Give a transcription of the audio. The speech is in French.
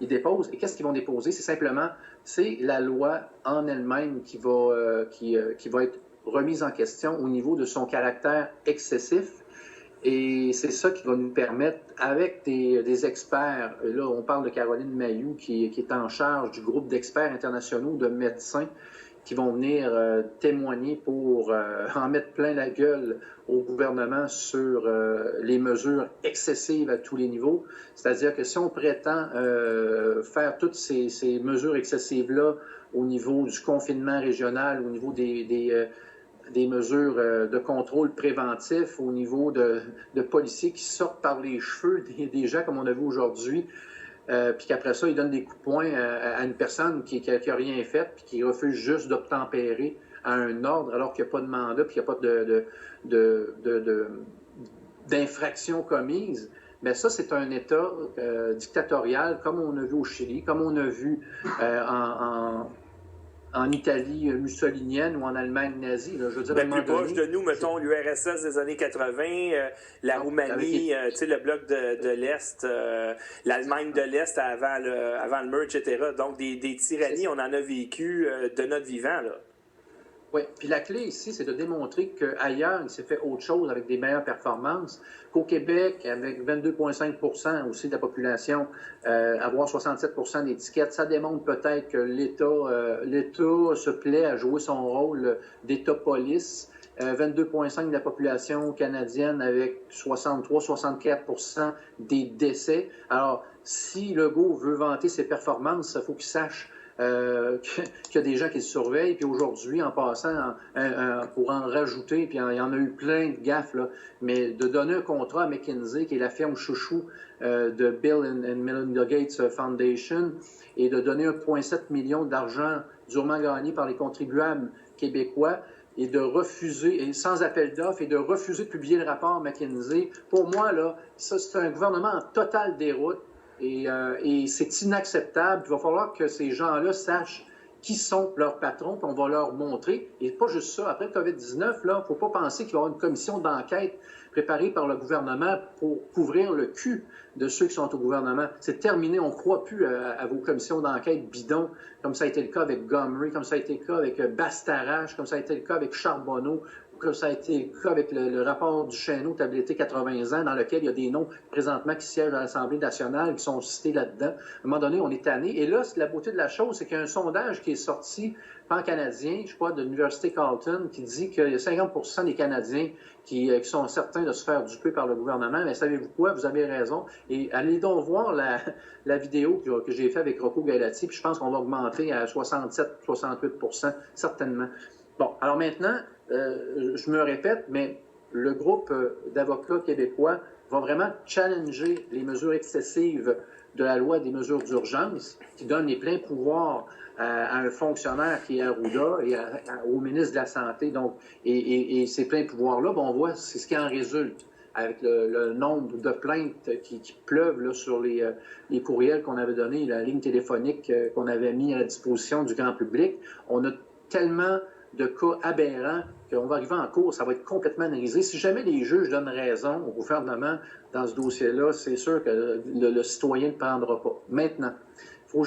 déposent. Et qu'est-ce qu'ils vont déposer? C'est la loi en elle-même qui va être remise en question au niveau de son caractère excessif. Et c'est ça qui va nous permettre, avec des experts, là on parle de Caroline Mayou qui est en charge du groupe d'experts internationaux de médecins qui vont venir témoigner pour en mettre plein la gueule au gouvernement sur les mesures excessives à tous les niveaux. C'est-à-dire que si on prétend faire toutes ces mesures excessives-là au niveau du confinement régional, au niveau des mesures de contrôle préventif, au niveau de policiers qui sortent par les cheveux des gens comme on a vu aujourd'hui, puis qu'après ça, ils donnent des coups de poing à une personne qui a rien fait, puis qui refuse juste d'obtempérer à un ordre alors qu'il n'y a pas de mandat, puis qu'il n'y a pas d'infraction commise. Mais ça, c'est un État dictatorial, comme on a vu au Chili, comme on a vu en Italie mussolinienne ou en Allemagne nazie. Là, je veux dire, plus proche de nous, mettons, l'URSS des années 80, la Roumanie, le bloc de l'Est, l'Allemagne de l'Est avant le mur, etc. Donc, des tyrannies, on en a vécu de notre vivant, là. Oui, puis la clé ici, c'est de démontrer qu'ailleurs, il s'est fait autre chose avec des meilleures performances, qu'au Québec, avec 22,5 % aussi de la population, avoir 67 % d'étiquettes, ça démontre peut-être que l'État se plaît à jouer son rôle d'État-police. 22,5 % de la population canadienne avec 63-64 % des décès. Alors, si Legault veut vanter ses performances, il faut qu'il sache qu'il y a des gens qui le surveillent. Puis aujourd'hui, en passant, pour en rajouter, puis il y en a eu plein de gaffes, là, mais de donner un contrat à McKinsey, qui est la firme chouchou de Bill and Melinda Gates Foundation, et de donner 1,7 million d'argent durement gagné par les contribuables québécois, et de refuser, et sans appel d'offres, et de refuser de publier le rapport McKinsey. Pour moi, là, ça, c'est un gouvernement en totale déroute. Et c'est inacceptable. Il va falloir que ces gens-là sachent qui sont leurs patrons, puis on va leur montrer. Et pas juste ça. Après le COVID-19, là, il ne faut pas penser qu'il va y avoir une commission d'enquête préparée par le gouvernement pour couvrir le cul de ceux qui sont au gouvernement. C'est terminé. On ne croit plus à vos commissions d'enquête bidons, comme ça a été le cas avec Gomery, comme ça a été le cas avec Bastarache, comme ça a été le cas avec Charbonneau, comme ça a été le cas avec le rapport du Chesneau, tablité 80 ans, dans lequel il y a des noms présentement qui siègent à l'Assemblée nationale, qui sont cités là-dedans. À un moment donné, on est tanné. Et là, la beauté de la chose, c'est qu'il y a un sondage qui est sorti, pan-canadien, je crois, de l'Université Carleton, qui dit qu'il y a 50 % des Canadiens qui sont certains de se faire duper par le gouvernement. Mais savez-vous quoi? Vous avez raison. Et allez donc voir la vidéo que j'ai faite avec Rocco Galati, puis je pense qu'on va augmenter à 67-68 % certainement. Bon, alors maintenant, je me répète, mais le groupe d'avocats québécois va vraiment challenger les mesures excessives de la loi des mesures d'urgence qui donne les pleins pouvoirs à un fonctionnaire qui est Arruda et au ministre de la Santé. Donc, et ces pleins pouvoirs-là, on voit, c'est ce qui en résulte avec le nombre de plaintes qui pleuvent là, sur les courriels qu'on avait donnés, la ligne téléphonique qu'on avait mis à la disposition du grand public. On a tellement de cas aberrants qu'on va arriver en cours, ça va être complètement analysé. Si jamais les juges donnent raison au gouvernement dans ce dossier-là, c'est sûr que le citoyen ne prendra pas. Maintenant, il faut juste